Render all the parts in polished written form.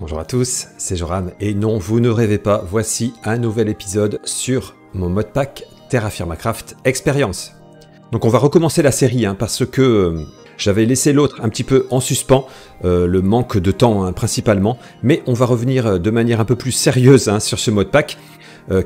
Bonjour à tous, c'est Joram, et non, vous ne rêvez pas, voici un nouvel épisode sur mon modpack Terra Firma Craft Experience. Donc on va recommencer la série, parce que j'avais laissé l'autre un petit peu en suspens, le manque de temps principalement, mais on va revenir de manière un peu plus sérieuse sur ce modpack,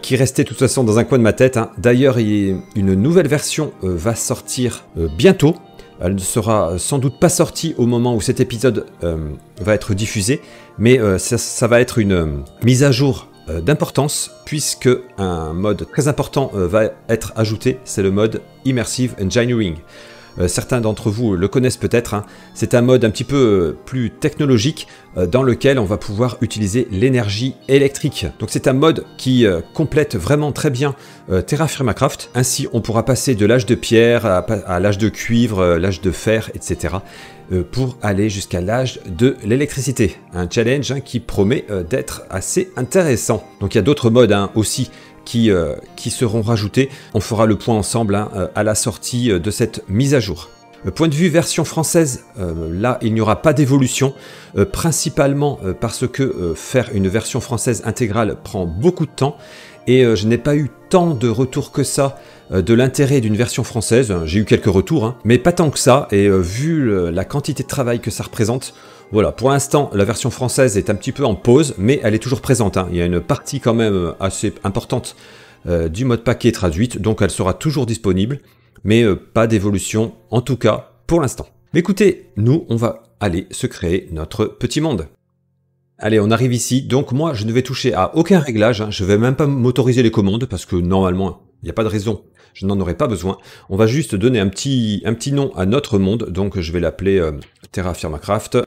qui restait de toute façon dans un coin de ma tête. D'ailleurs, une nouvelle version va sortir bientôt. Elle ne sera sans doute pas sortie au moment où cet épisode va être diffusé, mais ça va être une mise à jour d'importance, puisque un mode très important va être ajouté, c'est le mode Immersive Engineering. Certains d'entre vous le connaissent peut-être, c'est un mode un petit peu plus technologique dans lequel on va pouvoir utiliser l'énergie électrique. Donc c'est un mode qui complète vraiment très bien Terra Firma Craft. Ainsi on pourra passer de l'âge de pierre à l'âge de cuivre, l'âge de fer, etc. Pour aller jusqu'à l'âge de l'électricité. Un challenge qui promet d'être assez intéressant. Donc il y a d'autres modes aussi qui seront rajoutés. On fera le point ensemble à la sortie de cette mise à jour. Point de vue version française, là il n'y aura pas d'évolution, principalement parce que faire une version française intégrale prend beaucoup de temps, et je n'ai pas eu tant de retours que ça de l'intérêt d'une version française. J'ai eu quelques retours, mais pas tant que ça, et vu la quantité de travail que ça représente, voilà, pour l'instant, la version française est un petit peu en pause, mais elle est toujours présente. Il y a une partie quand même assez importante du modpack qui est traduite, donc elle sera toujours disponible, mais pas d'évolution, en tout cas, pour l'instant. Mais écoutez, nous, on va aller se créer notre petit monde. Allez, on arrive ici, donc moi, je ne vais toucher à aucun réglage, je ne vais même pas m'autoriser les commandes, parce que normalement, il n'y a pas de raison, je n'en aurai pas besoin. On va juste donner un petit nom à notre monde, donc je vais l'appeler Terra Firma Craft.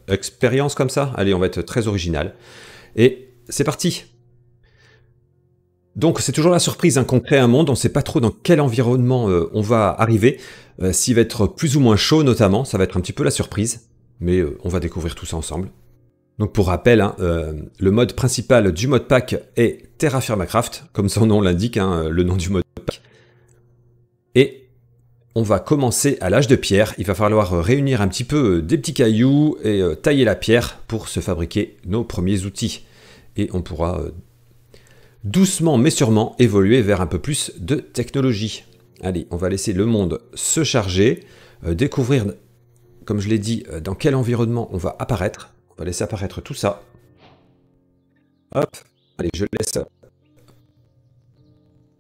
Expérience comme ça, allez, on va être très original, et c'est parti. Donc c'est toujours la surprise qu'on crée un monde, on ne sait pas trop dans quel environnement on va arriver, s'il va être plus ou moins chaud notamment, ça va être un petit peu la surprise, mais on va découvrir tout ça ensemble. Donc pour rappel, le mode principal du modpack est Terra Firma Craft, comme son nom l'indique, le nom du modpack, et on va commencer à l'âge de pierre. Il va falloir réunir un petit peu des petits cailloux et tailler la pierre pour se fabriquer nos premiers outils. Et on pourra doucement mais sûrement évoluer vers un peu plus de technologie. Allez, on va laisser le monde se charger, découvrir, comme je l'ai dit, dans quel environnement on va apparaître. On va laisser apparaître tout ça. Hop, allez, je laisse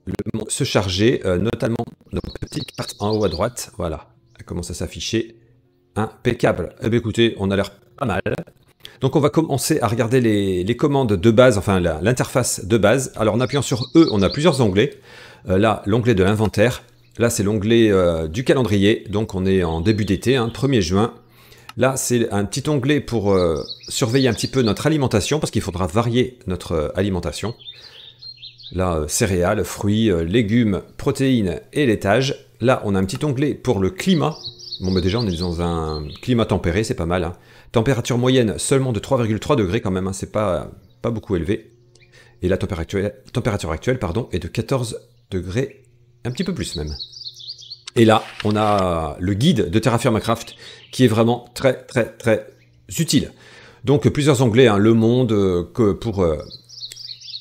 le monde se charger, notamment nos petites cartes en haut à droite. Voilà, elle commence à s'afficher. Impeccable. Eh bien écoutez, on a l'air pas mal. Donc on va commencer à regarder les commandes de base, enfin l'interface de base. Alors en appuyant sur E, on a plusieurs onglets. Là, l'onglet de l'inventaire. Là, c'est l'onglet du calendrier. Donc on est en début d'été, 1er juin. Là, c'est un petit onglet pour surveiller un petit peu notre alimentation, parce qu'il faudra varier notre alimentation. Là, céréales, fruits, légumes, protéines et laitage. Là, on a un petit onglet pour le climat. Bon, mais déjà, on est dans un climat tempéré, c'est pas mal. Température moyenne seulement de 3,3 degrés quand même, c'est pas beaucoup élevé. Et la température actuelle est de 14 degrés, un petit peu plus même. Et là, on a le guide de Terra Firma Craft qui est vraiment très utile. Donc, plusieurs onglets, le monde,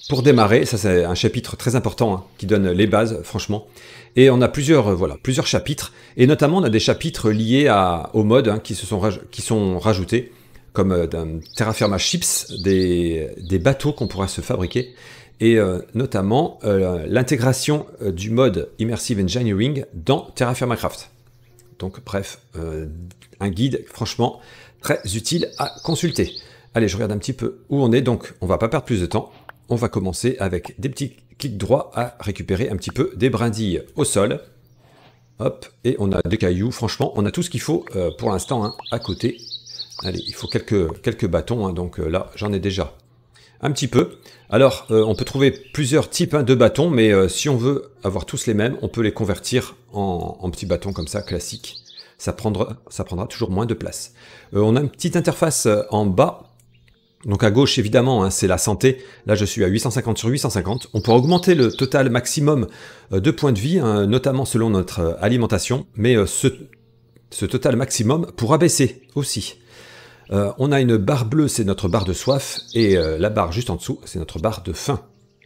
pour démarrer, ça c'est un chapitre très important qui donne les bases, franchement. Et on a plusieurs chapitres, et notamment on a des chapitres liés aux modes qui sont rajoutés, comme Terra Firma Ships, des bateaux qu'on pourra se fabriquer, et notamment l'intégration du mode Immersive Engineering dans Terra Firma Craft. Donc bref, un guide franchement très utile à consulter. Allez, je regarde un petit peu où on est, donc on va pas perdre plus de temps. On va commencer avec des petits clics droits à récupérer un petit peu des brindilles au sol. Hop, et on a des cailloux. Franchement, on a tout ce qu'il faut pour l'instant à côté. Allez, il faut quelques bâtons, donc là, j'en ai déjà un petit peu. Alors, on peut trouver plusieurs types de bâtons, mais si on veut avoir tous les mêmes, on peut les convertir en petits bâtons comme ça, classiques. Ça prendra toujours moins de place. On a une petite interface en bas. Donc à gauche, évidemment, c'est la santé. Là, je suis à 850 sur 850. On pourra augmenter le total maximum de points de vie, notamment selon notre alimentation. Mais ce total maximum pourra baisser aussi. On a une barre bleue, c'est notre barre de soif, et la barre juste en dessous, c'est notre barre de faim.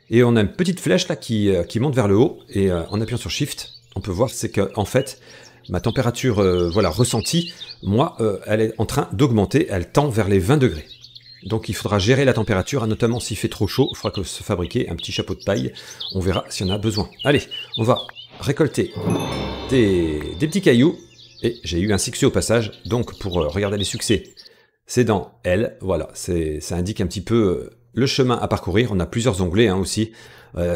Et on a une petite flèche là qui monte vers le haut, et en appuyant sur Shift, on peut voir c'est que en fait, ma température voilà, ressentie, moi, elle est en train d'augmenter, elle tend vers les 20 degrés. Donc il faudra gérer la température, notamment s'il fait trop chaud, il faudra se fabriquer un petit chapeau de paille, on verra s'il y en a besoin. Allez, on va récolter des petits cailloux, et j'ai eu un succès au passage, donc pour regarder les succès, c'est dans L, voilà, ça indique un petit peu le chemin à parcourir. On a plusieurs onglets hein, aussi,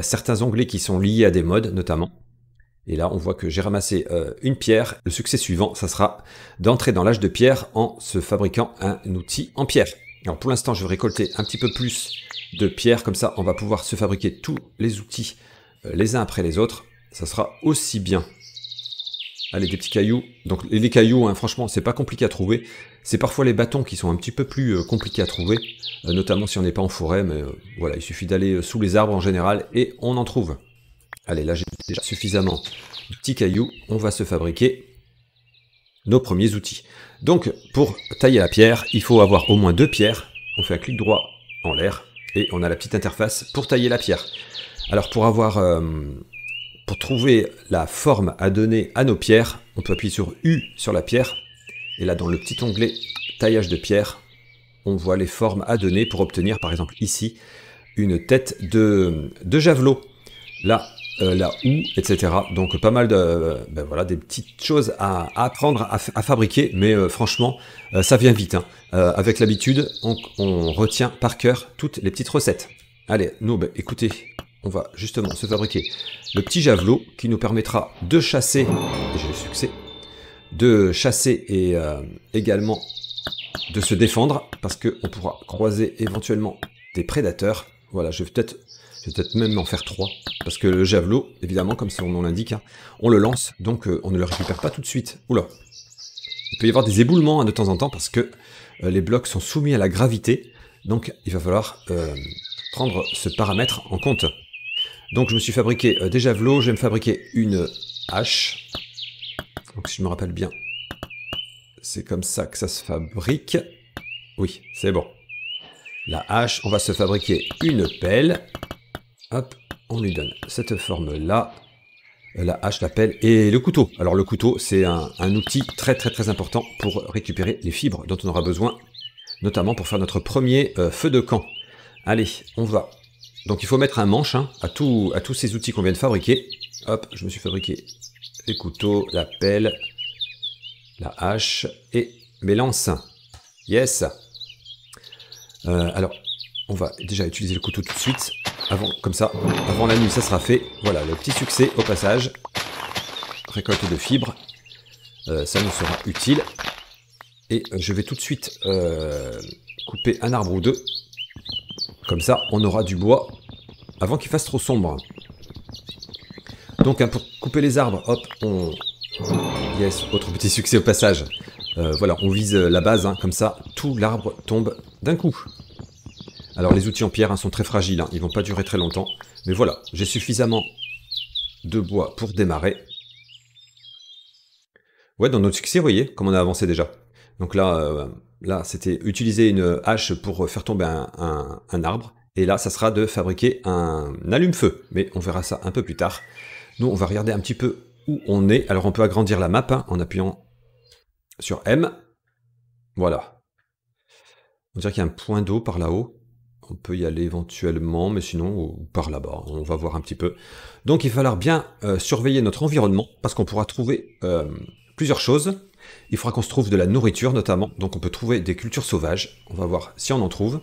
certains onglets qui sont liés à des modes notamment. Et là, on voit que j'ai ramassé une pierre. Le succès suivant, ça sera d'entrer dans l'âge de pierre en se fabriquant un outil en pierre. Alors pour l'instant, je vais récolter un petit peu plus de pierre, comme ça, on va pouvoir se fabriquer tous les outils les uns après les autres. Ça sera aussi bien. Allez, des petits cailloux. Donc les cailloux, hein, franchement, c'est pas compliqué à trouver. C'est parfois les bâtons qui sont un petit peu plus compliqués à trouver, notamment si on n'est pas en forêt, mais voilà, il suffit d'aller sous les arbres en général et on en trouve. Allez, là j'ai déjà suffisamment de petits cailloux, on va se fabriquer nos premiers outils. Donc, pour tailler la pierre, il faut avoir au moins 2 pierres. On fait un clic droit en l'air et on a la petite interface pour tailler la pierre. Alors pour trouver la forme à donner à nos pierres, on peut appuyer sur U sur la pierre. Et là, dans le petit onglet taillage de pierre, on voit les formes à donner pour obtenir, par exemple ici, une tête de javelot. Là, la houe, etc. Donc pas mal de, voilà, des petites choses à apprendre à fabriquer, mais franchement, ça vient vite. Hein. Avec l'habitude, on retient par cœur toutes les petites recettes. Allez, nous, écoutez, on va justement se fabriquer le petit javelot qui nous permettra de chasser, et j'ai le succès, de chasser et également de se défendre, parce qu'on pourra croiser éventuellement des prédateurs. Voilà, je vais peut-être même en faire 3, parce que le javelot, évidemment, comme son nom l'indique, hein, on le lance, donc on ne le récupère pas tout de suite. Oula. Il peut y avoir des éboulements hein, de temps en temps, parce que les blocs sont soumis à la gravité, donc il va falloir prendre ce paramètre en compte. Donc je me suis fabriqué des javelots, je vais me fabriquer une hache. Donc si je me rappelle bien, c'est comme ça que ça se fabrique. Oui, c'est bon. La hache, on va se fabriquer une pelle. Hop, on lui donne cette forme-là. La hache, la pelle et le couteau. Alors le couteau, c'est un outil très très très important pour récupérer les fibres dont on aura besoin, notamment pour faire notre premier feu de camp. Allez, on va. Donc il faut mettre un manche hein, à tous ces outils qu'on vient de fabriquer. Hop, je me suis fabriqué les couteaux, la pelle, la hache et mes lances. Yes. Alors, on va déjà utiliser le couteau tout de suite. Comme ça, avant la nuit, ça sera fait. Voilà, le petit succès au passage. Récolte de fibres. Ça nous sera utile. Et je vais tout de suite couper un arbre ou deux. Comme ça, on aura du bois avant qu'il fasse trop sombre. Donc, hein, pour couper les arbres, hop, yes, autre petit succès au passage. Voilà, on vise la base, hein, comme ça, tout l'arbre tombe d'un coup. Alors les outils en pierre hein, sont très fragiles, hein, ils vont pas durer très longtemps. Mais voilà, j'ai suffisamment de bois pour démarrer. Ouais, dans notre succès, vous voyez, comme on a avancé déjà. Donc là, c'était utiliser une hache pour faire tomber un arbre. Et là, ça sera de fabriquer un allume-feu. Mais on verra ça un peu plus tard. Nous, on va regarder un petit peu où on est. Alors on peut agrandir la map hein, en appuyant sur M. Voilà. On dirait qu'il y a un point d'eau par là-haut. On peut y aller éventuellement, mais sinon, par là-bas, on va voir un petit peu. Donc il va falloir bien surveiller notre environnement, parce qu'on pourra trouver plusieurs choses. Il faudra qu'on se trouve de la nourriture, notamment. Donc on peut trouver des cultures sauvages. On va voir si on en trouve.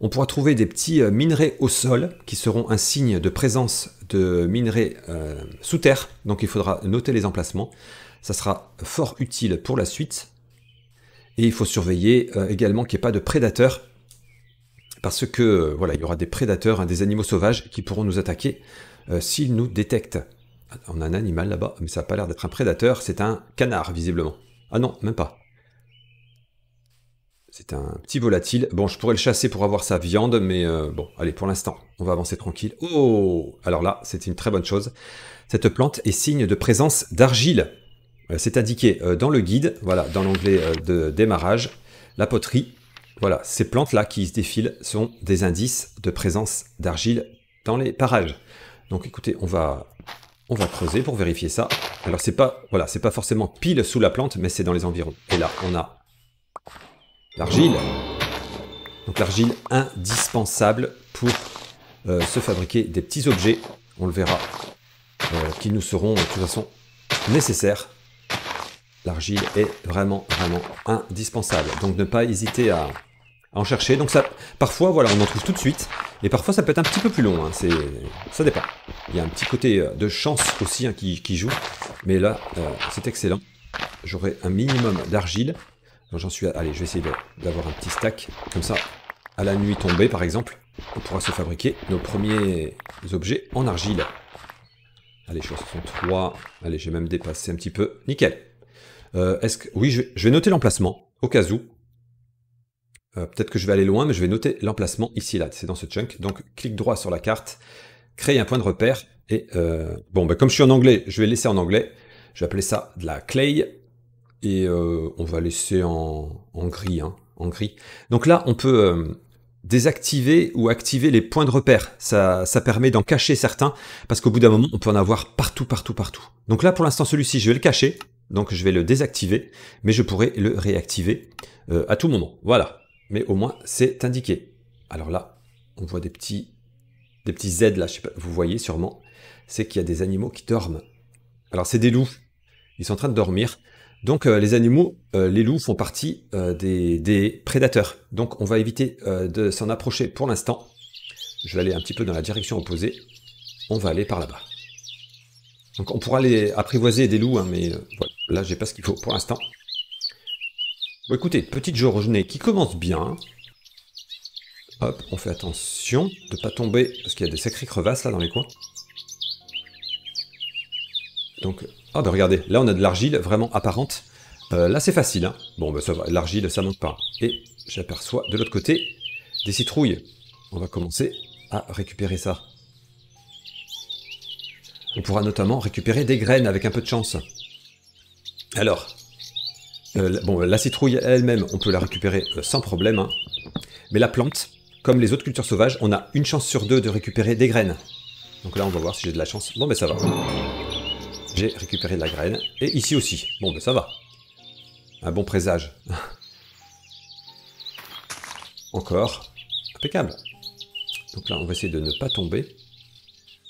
On pourra trouver des petits minerais au sol, qui seront un signe de présence de minerais sous terre. Donc il faudra noter les emplacements. Ça sera fort utile pour la suite. Et il faut surveiller également qu'il n'y ait pas de prédateurs, parce que voilà, il y aura des prédateurs, hein, des animaux sauvages qui pourront nous attaquer s'ils nous détectent. On a un animal là-bas, mais ça n'a pas l'air d'être un prédateur, c'est un canard visiblement. Ah non, même pas. C'est un petit volatile. Bon, je pourrais le chasser pour avoir sa viande, mais bon, allez, pour l'instant, on va avancer tranquille. Oh! Alors là, c'est une très bonne chose. Cette plante est signe de présence d'argile. C'est indiqué dans le guide, voilà, dans l'onglet de démarrage. la poterie. Voilà, ces plantes-là qui se défilent sont des indices de présence d'argile dans les parages. Donc écoutez, on va creuser pour vérifier ça. Alors c'est pas, voilà, c'est pas forcément pile sous la plante, mais c'est dans les environs. Et là, on a l'argile. Donc l'argile indispensable pour se fabriquer des petits objets. On le verra, qui nous seront de toute façon nécessaires. L'argile est vraiment, vraiment indispensable. Donc ne pas hésiter à en chercher. Donc ça, parfois, voilà, on en trouve tout de suite. Et parfois, ça peut être un petit peu plus long. Hein. Ça dépend. Il y a un petit côté de chance aussi hein, qui joue. Mais là, c'est excellent. J'aurai un minimum d'argile. J'en suis allez, je vais essayer d'avoir un petit stack. Comme ça, à la nuit tombée, par exemple, on pourra se fabriquer nos premiers objets en argile. Allez, je suis à 63. Allez, j'ai même dépassé un petit peu. Nickel. Oui, je vais noter l'emplacement, au cas où. Peut-être que je vais aller loin, mais je vais noter l'emplacement ici, là. C'est dans ce chunk. Donc, clic droit sur la carte, créer un point de repère. Et bon, comme je suis en anglais, je vais laisser en anglais. Je vais appeler ça de la clay. Et on va laisser en gris, hein, en gris. Donc là, on peut désactiver ou activer les points de repère. Ça permet d'en cacher certains, parce qu'au bout d'un moment, on peut en avoir partout, partout, partout. Donc là, pour l'instant, celui-ci, je vais le cacher. Donc je vais le désactiver, mais je pourrai le réactiver à tout moment. Voilà, mais au moins c'est indiqué. Alors là, on voit des petits Z là, je sais pas, vous voyez sûrement, c'est qu'il y a des animaux qui dorment. Alors c'est des loups, ils sont en train de dormir. Donc les animaux, les loups font partie des prédateurs. Donc on va éviter de s'en approcher pour l'instant. Je vais aller un petit peu dans la direction opposée. On va aller par là-bas. Donc on pourra les apprivoiser des loups, hein, mais voilà, là j'ai pas ce qu'il faut pour l'instant. Bon écoutez, petite journée qui commence bien. Hop, on fait attention de pas tomber, parce qu'il y a des sacrées crevasses là dans les coins. Donc, ah bah regardez, là on a de l'argile vraiment apparente. Là c'est facile, hein. Bon ça va, l'argile ça manque pas. Et j'aperçois de l'autre côté des citrouilles. On va commencer à récupérer ça. On pourra notamment récupérer des graines avec un peu de chance. Alors, la citrouille elle-même, on peut la récupérer sans problème. Hein. Mais la plante, comme les autres cultures sauvages, on a une chance sur deux de récupérer des graines. Donc là, on va voir si j'ai de la chance. Bon, ça va. J'ai récupéré de la graine. Et ici aussi. Bon, ça va. Un bon présage. Encore. Impeccable. Donc là, on va essayer de ne pas tomber.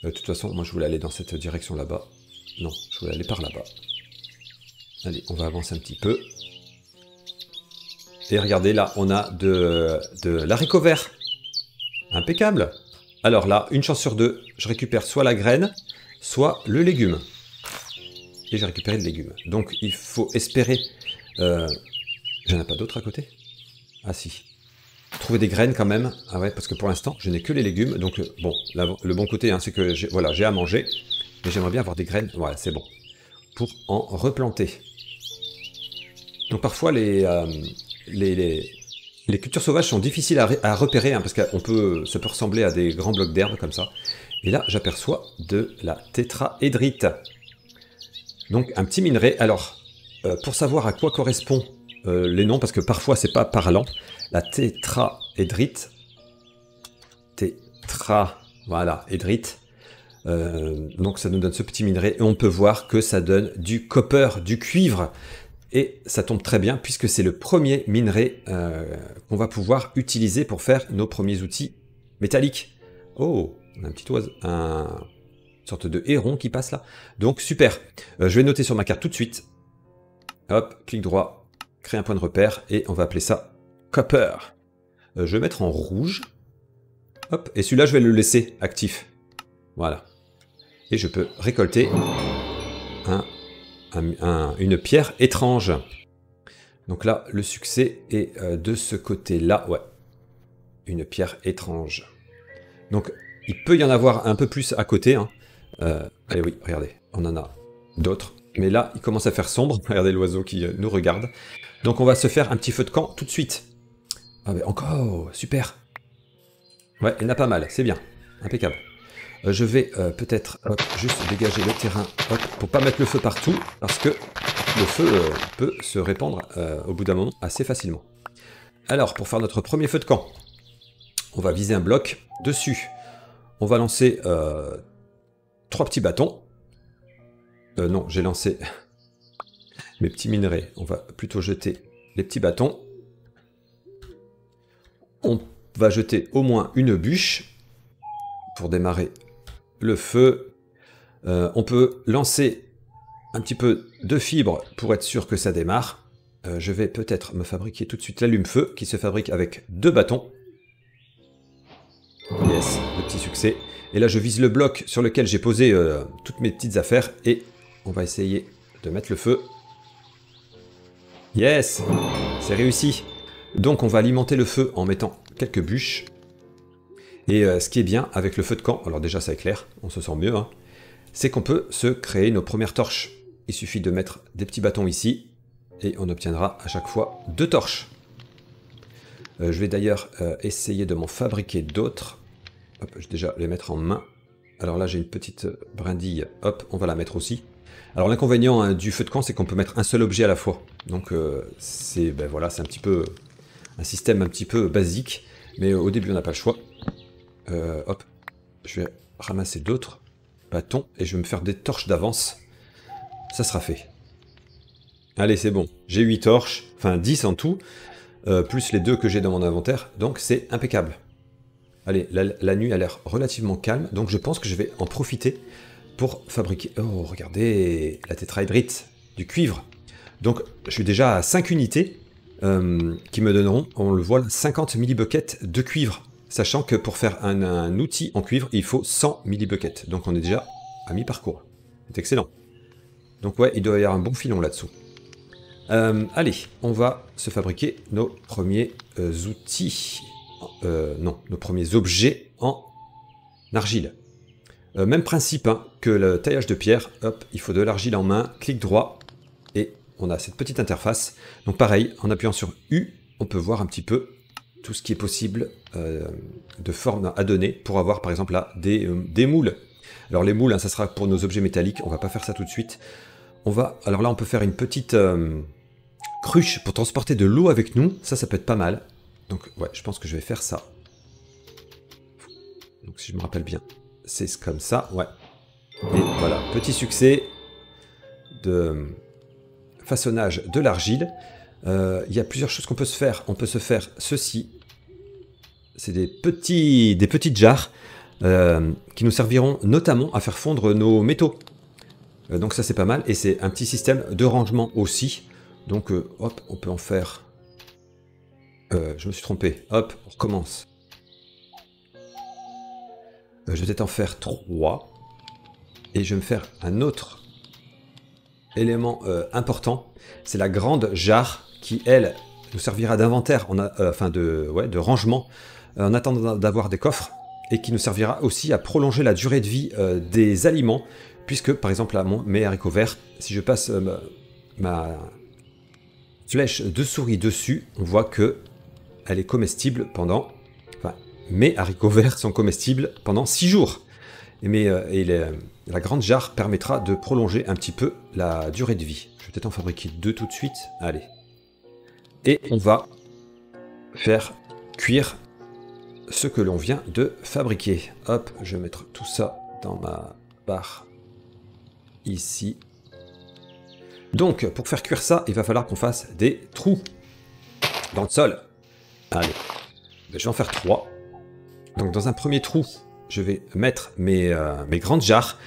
De toute façon, moi je voulais aller dans cette direction là-bas. Non, je voulais aller par là-bas. Allez, on va avancer un petit peu. Et regardez, là, on a de l'haricot vert. Impeccable. Alors là, une chance sur deux, je récupère soit la graine, soit le légume. Et j'ai récupéré le légume. Donc il faut espérer... J'en ai pas d'autres à côté? Ah si. Trouver des graines quand même. Ah ouais, parce que pour l'instant, je n'ai que les légumes. Donc bon, le bon côté, hein, c'est que j'ai à manger. Mais j'aimerais bien avoir des graines. Voilà, c'est bon. Pour en replanter. Donc parfois, les cultures sauvages sont difficiles à repérer. Hein, parce que ça peut ressembler à des grands blocs d'herbe comme ça. Et là, j'aperçois de la tétraédrite. Donc un petit minerai. Alors, pour savoir à quoi correspond les noms, parce que parfois c'est pas parlant, la tétraédrite, voilà, édrite, donc ça nous donne ce petit minerai, et on peut voir que ça donne du copper, du cuivre, et ça tombe très bien, puisque c'est le premier minerai qu'on va pouvoir utiliser pour faire nos premiers outils métalliques. Oh, on a un petit oiseau, une sorte de héron qui passe là, donc super. Je vais noter sur ma carte tout de suite, hop, clic droit, créer un point de repère, et on va appeler ça copper. Je vais mettre en rouge. Hop, et celui-là, je vais le laisser actif. Voilà. Et je peux récolter une pierre étrange. Donc là, le succès est de ce côté-là. Ouais. Une pierre étrange. Donc, il peut y en avoir un peu plus à côté. Hein. Allez, oui, regardez. On en a d'autres. Mais là, il commence à faire sombre. Regardez l'oiseau qui nous regarde. Donc on va se faire un petit feu de camp tout de suite. Ah mais encore, super. Ouais, il y en a pas mal, c'est bien. Impeccable. Je vais peut-être juste dégager le terrain pour pas mettre le feu partout, parce que le feu peut se répandre au bout d'un moment assez facilement. Alors, pour faire notre premier feu de camp, on va viser un bloc. Dessus, on va lancer 3 petits bâtons. Non, j'ai lancé mes petits minerais. On va plutôt jeter les petits bâtons. On va jeter au moins une bûche pour démarrer le feu. On peut lancer un petit peu de fibres pour être sûr que ça démarre. Je vais peut-être me fabriquer tout de suite l'allume-feu qui se fabrique avec 2 bâtons. Yes, le petit succès. Et là, je vise le bloc sur lequel j'ai posé toutes mes petites affaires et on va essayer de mettre le feu. Yes, c'est réussi. Donc, on va alimenter le feu en mettant quelques bûches. Et ce qui est bien avec le feu de camp, alors déjà ça éclaire, on se sent mieux, hein, c'est qu'on peut se créer nos premières torches. Il suffit de mettre des petits bâtons ici et on obtiendra à chaque fois 2 torches. Je vais d'ailleurs essayer de m'en fabriquer d'autres. Hop, je vais déjà les mettre en main. Alors là, j'ai une petite brindille. Hop, on va la mettre aussi. Alors l'inconvénient hein, du feu de camp, c'est qu'on peut mettre un seul objet à la fois. Donc c'est voilà, c'est un petit peu un système un petit peu basique. Mais au début, on n'a pas le choix. Hop, je vais ramasser d'autres bâtons et je vais me faire des torches d'avance. Ça sera fait. Allez, c'est bon. J'ai 8 torches, enfin 10 en tout. Plus les 2 que j'ai dans mon inventaire, donc c'est impeccable. Allez, la nuit a l'air relativement calme, donc je pense que je vais en profiter pour fabriquer... Oh, regardez, la tétrahydrite, du cuivre. Donc, je suis déjà à 5 unités qui me donneront, on le voit, 50 millibuckets de cuivre. Sachant que pour faire un outil en cuivre, il faut 100 millibuckets. Donc on est déjà à mi-parcours. C'est excellent. Donc ouais, il doit y avoir un bon filon là-dessous. Allez, on va se fabriquer nos premiers outils. Non, nos premiers objets en argile. Même principe hein, que le taillage de pierre. Hop, il faut de l'argile en main, clic droit, et on a cette petite interface. Donc pareil, en appuyant sur U, on peut voir un petit peu tout ce qui est possible de forme à donner pour avoir par exemple là des moules. Alors les moules, hein, ça sera pour nos objets métalliques, on va pas faire ça tout de suite. Alors là on peut faire une petite cruche pour transporter de l'eau avec nous, ça peut être pas mal. Donc ouais, je pense que je vais faire ça. Donc si je me rappelle bien, c'est comme ça, ouais. Et voilà, petit succès de façonnage de l'argile. Il y a plusieurs choses qu'on peut se faire. On peut se faire ceci. C'est des petites jarres qui nous serviront notamment à faire fondre nos métaux. Donc ça c'est pas mal. Et c'est un petit système de rangement aussi. Donc hop, on peut en faire... je me suis trompé. Hop, on recommence. Je vais peut-être en faire 3. Et je vais me faire un autre élément important. C'est la grande jarre qui, elle, nous servira d'inventaire, enfin de rangement, en attendant d'avoir des coffres, et qui nous servira aussi à prolonger la durée de vie des aliments, puisque, par exemple, là, mes haricots verts, si je passe ma flèche de souris dessus, on voit que elle est comestible pendant... Enfin, mes haricots verts sont comestibles pendant 6 jours. La grande jarre permettra de prolonger un petit peu la durée de vie. Je vais peut-être en fabriquer 2 tout de suite. Allez. Et on va faire cuire ce que l'on vient de fabriquer. Hop, je vais mettre tout ça dans ma barre ici. Donc, pour faire cuire ça, il va falloir qu'on fasse des trous dans le sol. Allez, je vais en faire 3. Donc, dans un premier trou, je vais mettre mes grandes jarres.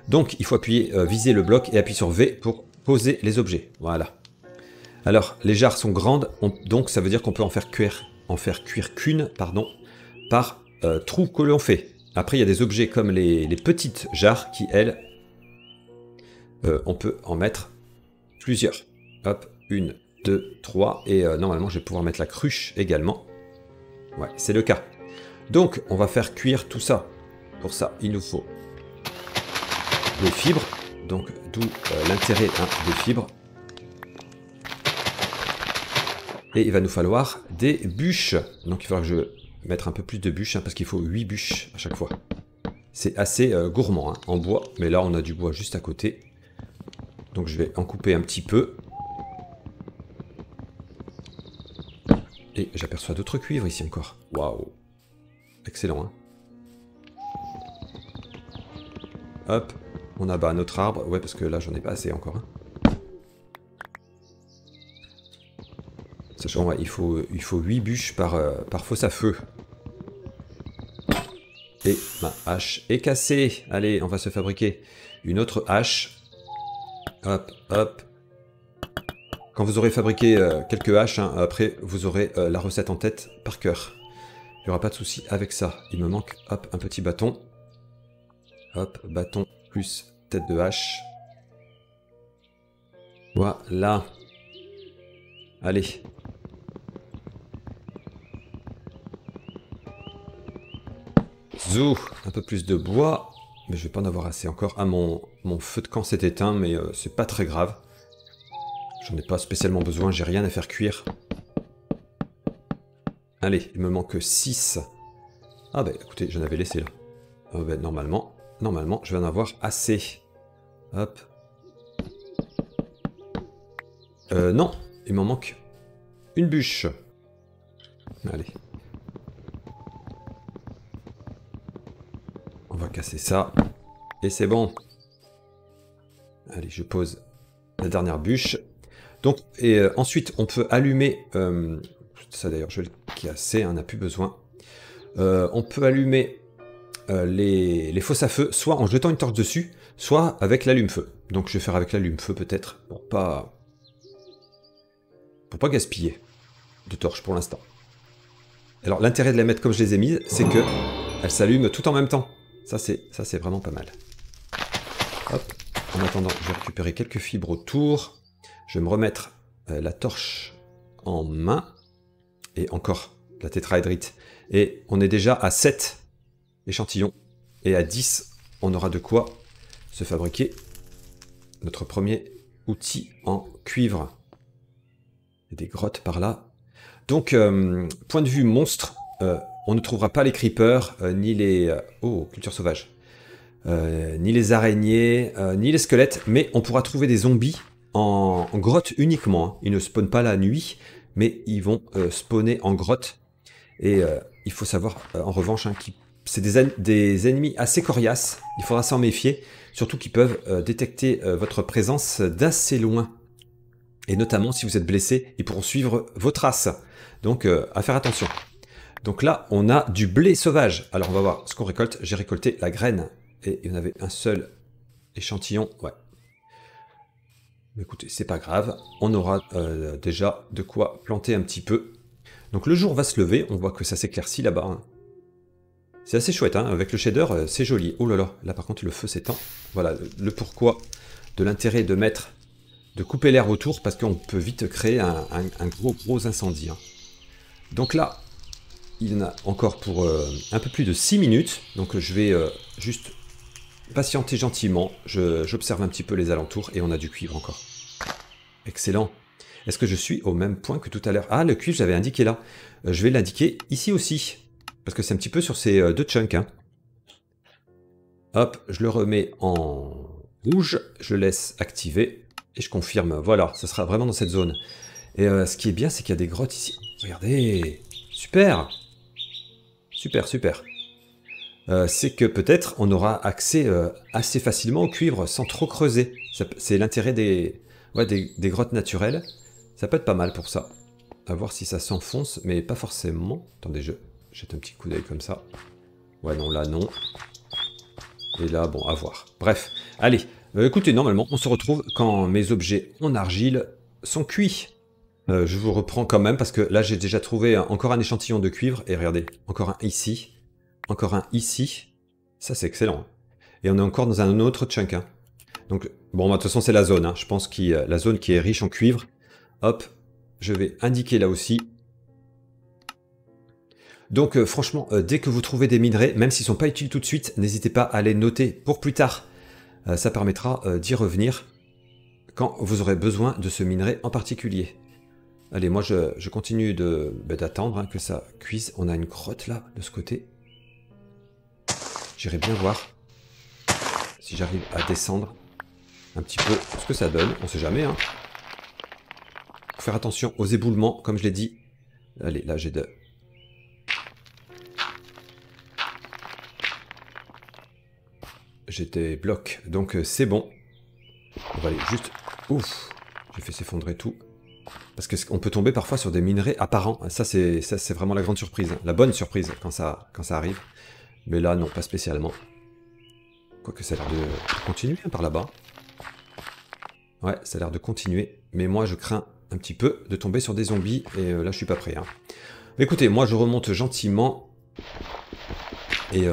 Donc, il faut appuyer, viser le bloc et appuyer sur V pour poser les objets. Voilà. Alors, les jarres sont grandes, donc ça veut dire qu'on peut en faire cuire qu'une, pardon, par trou que l'on fait. Après, il y a des objets comme les petites jarres qui, elles, on peut en mettre plusieurs. Hop, 1, 2, 3, et normalement, je vais pouvoir mettre la cruche également. Ouais, c'est le cas. Donc, on va faire cuire tout ça. Pour ça, il nous faut des fibres, donc d'où l'intérêt des fibres. Et il va nous falloir des bûches. Donc il va falloir que je mette un peu plus de bûches, hein, parce qu'il faut 8 bûches à chaque fois. C'est assez gourmand hein, en bois, mais là on a du bois juste à côté. Donc je vais en couper un petit peu. Et j'aperçois d'autres cuivres ici encore. Waouh. Excellent, hein. Hop. On abat un autre arbre. Ouais, parce que là, j'en ai pas assez encore. Hein. Sachant, ouais, il faut 8 bûches par fosse à feu. Et ma hache est cassée. Allez, on va se fabriquer une autre hache. Hop, hop. Quand vous aurez fabriqué quelques haches, hein, après, vous aurez la recette en tête par cœur. Il n'y aura pas de souci avec ça. Il me manque, hop, un petit bâton. Hop, bâton plus tête de hache. Voilà. Allez. Zou, un peu plus de bois. Mais je vais pas en avoir assez encore. Ah, mon feu de camp s'est éteint, mais c'est pas très grave. J'en ai pas spécialement besoin, j'ai rien à faire cuire. Allez, il me manque 6. Ah bah écoutez, j'en avais laissé là. Ah bah, normalement, je vais en avoir assez. Hop. Non, il m'en manque une bûche. Allez. On va casser ça. Et c'est bon. Allez, je pose la dernière bûche. Donc, et ensuite, on peut allumer... ça d'ailleurs, je vais le casser, on n'a plus besoin. On peut allumer les fosses à feu, soit en jetant une torche dessus, soit avec l'allume-feu. Donc, je vais faire avec l'allume-feu peut-être, pour pas gaspiller de torches pour l'instant. Alors, l'intérêt de les mettre comme je les ai mises, c'est que elles s'allument tout en même temps. Ça, c'est vraiment pas mal. Hop. En attendant, je vais récupérer quelques fibres autour. Je vais me remettre la torche en main. Et encore, la tétraédrite. Et on est déjà à 7 échantillons. Et à 10, on aura de quoi se fabriquer notre premier outil en cuivre. Il y a des grottes par là. Donc, point de vue monstre, on ne trouvera pas les creepers, ni les... oh, culture sauvage. Ni les araignées, ni les squelettes, mais on pourra trouver des zombies en grotte uniquement. Hein. Ils ne spawnent pas la nuit, mais ils vont spawner en grotte. Et il faut savoir, en revanche, hein, c'est des ennemis assez coriaces. Il faudra s'en méfier, surtout qu'ils peuvent détecter votre présence d'assez loin. Et notamment, si vous êtes blessé, ils pourront suivre vos traces. Donc, à faire attention. Donc là, on a du blé sauvage. Alors, on va voir ce qu'on récolte. J'ai récolté la graine. Et il y en avait un seul échantillon. Ouais. Mais écoutez, c'est pas grave. On aura déjà de quoi planter un petit peu. Donc le jour va se lever. On voit que ça s'éclaircit là-bas. Hein. C'est assez chouette. Hein. Avec le shader, c'est joli. Oh là là. Là, par contre, le feu s'éteint. Voilà le pourquoi de l'intérêt de couper l'air autour. Parce qu'on peut vite créer un gros incendie. Hein. Donc là, il y en a encore pour un peu plus de 6 minutes. Donc je vais juste... patienter gentiment, j'observe un petit peu les alentours et on a du cuivre encore. Excellent. Est-ce que je suis au même point que tout à l'heure? Ah, le cuivre, j'avais indiqué là. Je vais l'indiquer ici aussi. Parce que c'est un petit peu sur ces deux chunks. Hein. Hop, je le remets en rouge. Je laisse activer. Et je confirme. Voilà, ça sera vraiment dans cette zone. Et ce qui est bien, c'est qu'il y a des grottes ici. Regardez. Super. Super, super. C'est que peut-être on aura accès assez facilement au cuivre sans trop creuser. C'est l'intérêt des grottes naturelles. Ça peut être pas mal pour ça. À voir si ça s'enfonce, mais pas forcément. Attendez, je jette un petit coup d'œil comme ça. Ouais, non, là, non. Et là, bon, à voir. Bref, allez. Écoutez, normalement, on se retrouve quand mes objets en argile sont cuits. Je vous reprends quand même, parce que là, j'ai déjà trouvé encore un échantillon de cuivre. Et regardez, encore un ici. Encore un ici. Ça, c'est excellent. Et on est encore dans un autre chunk. Hein. Donc, bon, de toute façon, c'est la zone. Hein. Je pense que la zone qui est riche en cuivre. Hop, je vais indiquer là aussi. Donc, franchement, dès que vous trouvez des minerais, même s'ils ne sont pas utiles tout de suite, n'hésitez pas à les noter pour plus tard. Ça permettra d'y revenir quand vous aurez besoin de ce minerai en particulier. Allez, moi, je continue d'attendre hein, que ça cuise. On a une grotte là, de ce côté. J'irai bien voir si j'arrive à descendre un petit peu ce que ça donne. On sait jamais. Hein. Faut faire attention aux éboulements, comme je l'ai dit. Allez, là j'ai de... J'ai des blocs, donc c'est bon. On va aller juste... Ouf, j'ai fait s'effondrer tout. Parce qu'on peut tomber parfois sur des minerais apparents. Ça, c'est vraiment la grande surprise. La bonne surprise quand ça arrive. Mais là, non, pas spécialement. Quoique ça a l'air de continuer par là-bas. Ouais, ça a l'air de continuer. Mais moi, je crains un petit peu de tomber sur des zombies. Et là, je suis pas prêt. Hein. Mais écoutez, moi, je remonte gentiment. Et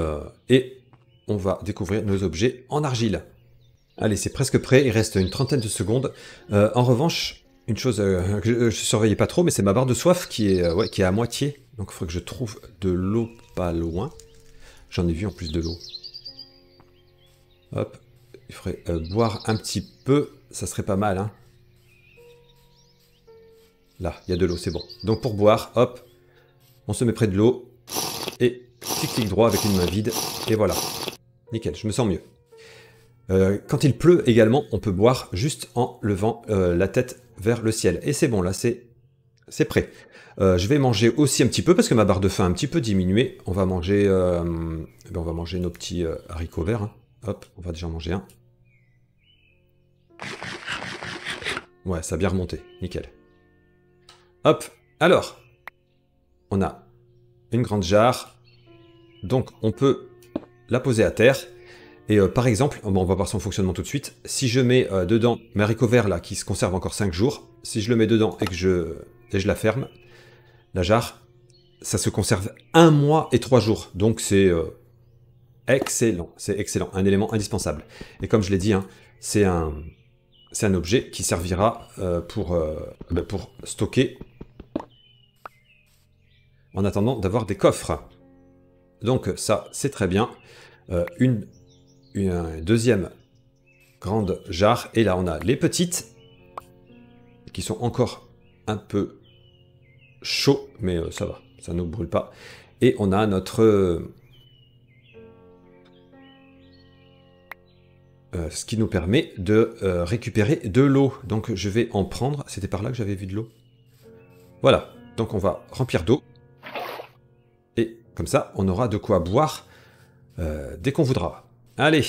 on va découvrir nos objets en argile. Allez, c'est presque prêt. Il reste une trentaine de secondes. En revanche, une chose que je surveillais pas trop, mais c'est ma barre de soif qui est à moitié. Donc, il faudrait que je trouve de l'eau pas loin. J'en ai vu en plus de l'eau. Hop, il faudrait boire un petit peu, ça serait pas mal. Hein. Là, il y a de l'eau, c'est bon. Donc pour boire, hop, on se met près de l'eau, et petit clic droit avec une main vide, et voilà. Nickel, je me sens mieux. Quand il pleut également, on peut boire juste en levant la tête vers le ciel. Et c'est bon, là, c'est prêt. Je vais manger aussi un petit peu, parce que ma barre de faim a un petit peu diminué. On va manger, nos petits haricots verts. Hein. Hop, on va déjà en manger un. Ouais, ça a bien remonté, nickel. Hop, alors, on a une grande jarre. Donc, on peut la poser à terre. Et par exemple, bon, on va voir son fonctionnement tout de suite. Si je mets dedans mes haricots verts là, qui se conservent encore 5 jours, si je le mets dedans et que je la ferme, la jarre, ça se conserve 1 mois et 3 jours. Donc c'est excellent, c'est excellent, un élément indispensable. Et comme je l'ai dit, hein, c'est un objet qui servira pour stocker en attendant d'avoir des coffres. Donc ça, c'est très bien. Une deuxième grande jarre. Et là, on a les petites qui sont encore un peu chauds, mais ça va, ça ne brûle pas. Et on a notre... ce qui nous permet de récupérer de l'eau. Donc je vais en prendre. C'était par là que j'avais vu de l'eau. Voilà. Donc on va remplir d'eau. Et comme ça, on aura de quoi boire dès qu'on voudra. Allez,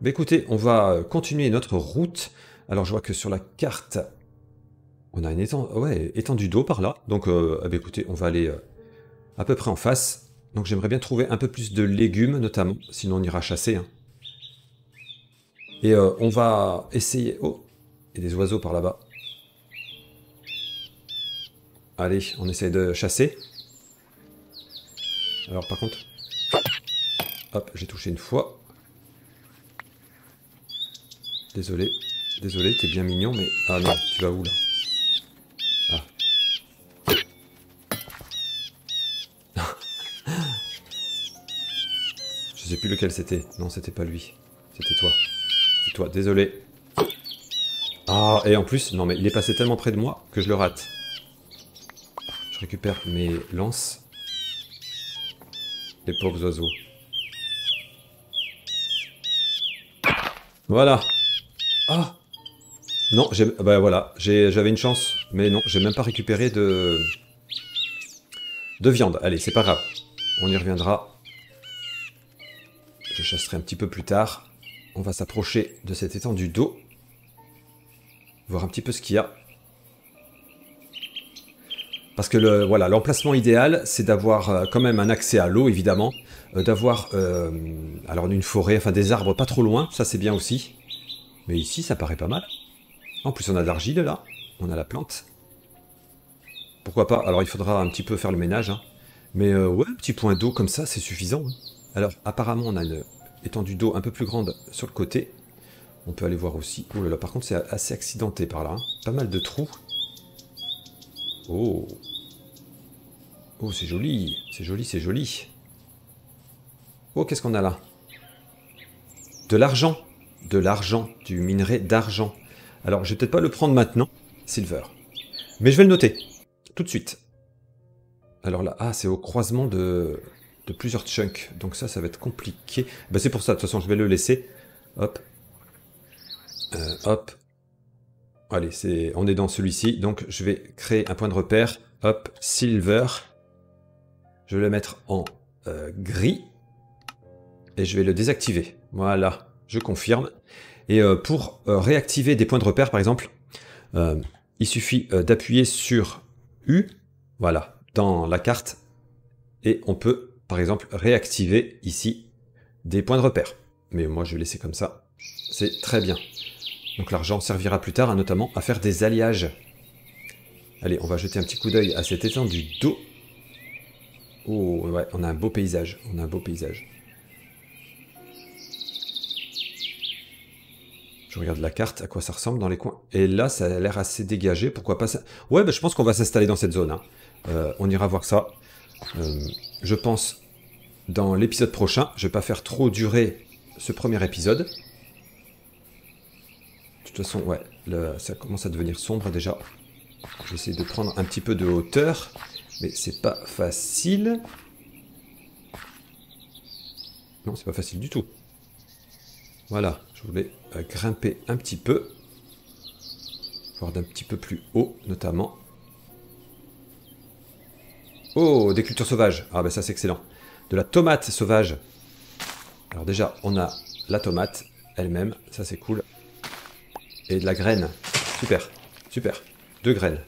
bah écoutez, on va continuer notre route. Alors je vois que sur la carte, on a une étendue d'eau par là. Donc bah écoutez, on va aller à peu près en face. Donc j'aimerais bien trouver un peu plus de légumes notamment, sinon on ira chasser. Hein. Et on va essayer... Oh, il y a des oiseaux par là-bas. Allez, on essaye de chasser. Alors par contre... Hop, j'ai touché une fois. Désolé. Désolé, t'es bien mignon, mais... Ah non, tu vas où, là? Ah. Je sais plus lequel c'était. Non, c'était pas lui. C'était toi. C'est toi, désolé. Ah, et en plus, non mais il est passé tellement près de moi que je le rate. Je récupère mes lances. Les pauvres oiseaux. Voilà. Ah. Non, bah voilà, j'avais une chance, mais non, j'ai même pas récupéré de viande. Allez, c'est pas grave. On y reviendra. Je chasserai un petit peu plus tard. On va s'approcher de cette étendue d'eau. Voir un petit peu ce qu'il y a. Parce que l'emplacement idéal, c'est d'avoir quand même un accès à l'eau, évidemment. D'avoir alors une forêt, enfin des arbres pas trop loin, ça c'est bien aussi. Mais ici, ça paraît pas mal. En plus, on a de l'argile là. On a la plante. Pourquoi pas? Alors, il faudra un petit peu faire le ménage. Hein. Mais ouais, un petit point d'eau comme ça, c'est suffisant. Hein. Alors, apparemment, on a une étendue d'eau un peu plus grande sur le côté. On peut aller voir aussi. Oh là là, par contre, c'est assez accidenté par là. Hein. Pas mal de trous. Oh. Oh, c'est joli. C'est joli, c'est joli. Oh, qu'est-ce qu'on a là? De l'argent. De l'argent. Du minerai d'argent. Alors, je vais peut-être pas le prendre maintenant. Silver. Mais je vais le noter. Tout de suite. Alors là, ah, c'est au croisement de plusieurs chunks. Donc ça va être compliqué. Bah, c'est pour ça, de toute façon, je vais le laisser. Hop. Hop. Allez, on est dans celui-ci. Donc, je vais créer un point de repère. Hop, silver. Je vais le mettre en gris. Et je vais le désactiver. Voilà, je confirme. Et pour réactiver des points de repère, par exemple, il suffit d'appuyer sur U, voilà, dans la carte. Et on peut, par exemple, réactiver ici des points de repère. Mais moi, je vais laisser comme ça. C'est très bien. Donc l'argent servira plus tard, notamment, à faire des alliages. Allez, on va jeter un petit coup d'œil à cette étendue d'eau. Oh, ouais, on a un beau paysage. On a un beau paysage. Je regarde la carte, à quoi ça ressemble dans les coins. Et là, ça a l'air assez dégagé. Pourquoi pas ça? Ouais, bah, je pense qu'on va s'installer dans cette zone. Hein. On ira voir ça. Je pense, dans l'épisode prochain, je vais pas faire trop durer ce premier épisode. De toute façon, ouais, ça commence à devenir sombre déjà. Je vais essayer de prendre un petit peu de hauteur. Mais c'est pas facile. Non, c'est pas facile du tout. Voilà, je voulais grimper un petit peu. Voir d'un petit peu plus haut, notamment. Oh, des cultures sauvages. Ah ben ça c'est excellent. De la tomate sauvage. Alors déjà, on a la tomate elle-même. Ça c'est cool. Et de la graine. Super, super. 2 graines.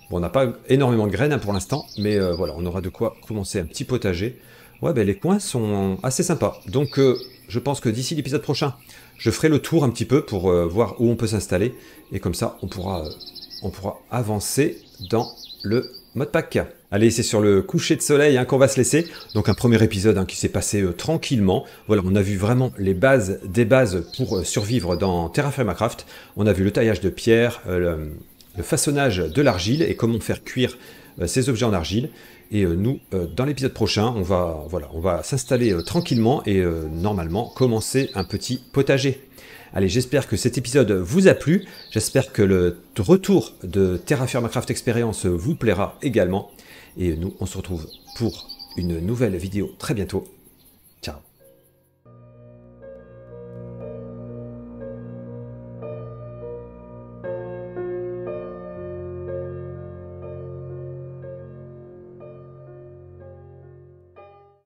Bon, on n'a pas énormément de graines hein, pour l'instant. Mais voilà, on aura de quoi commencer un petit potager. Ouais, ben les coins sont assez sympas. Donc je pense que d'ici l'épisode prochain, je ferai le tour un petit peu pour voir où on peut s'installer. Et comme ça, on pourra avancer dans le modpack. Allez, c'est sur le coucher de soleil hein, qu'on va se laisser. Donc un premier épisode hein, qui s'est passé tranquillement. Voilà, on a vu vraiment les bases des bases pour survivre dans Terraformacraft. On a vu le taillage de pierre, le façonnage de l'argile et comment faire cuire ces objets en argile. Et nous, dans l'épisode prochain, on va s'installer tranquillement et normalement commencer un petit potager. Allez, j'espère que cet épisode vous a plu. J'espère que le retour de Terraformacraft Experience vous plaira également. Et nous, on se retrouve pour une nouvelle vidéo très bientôt.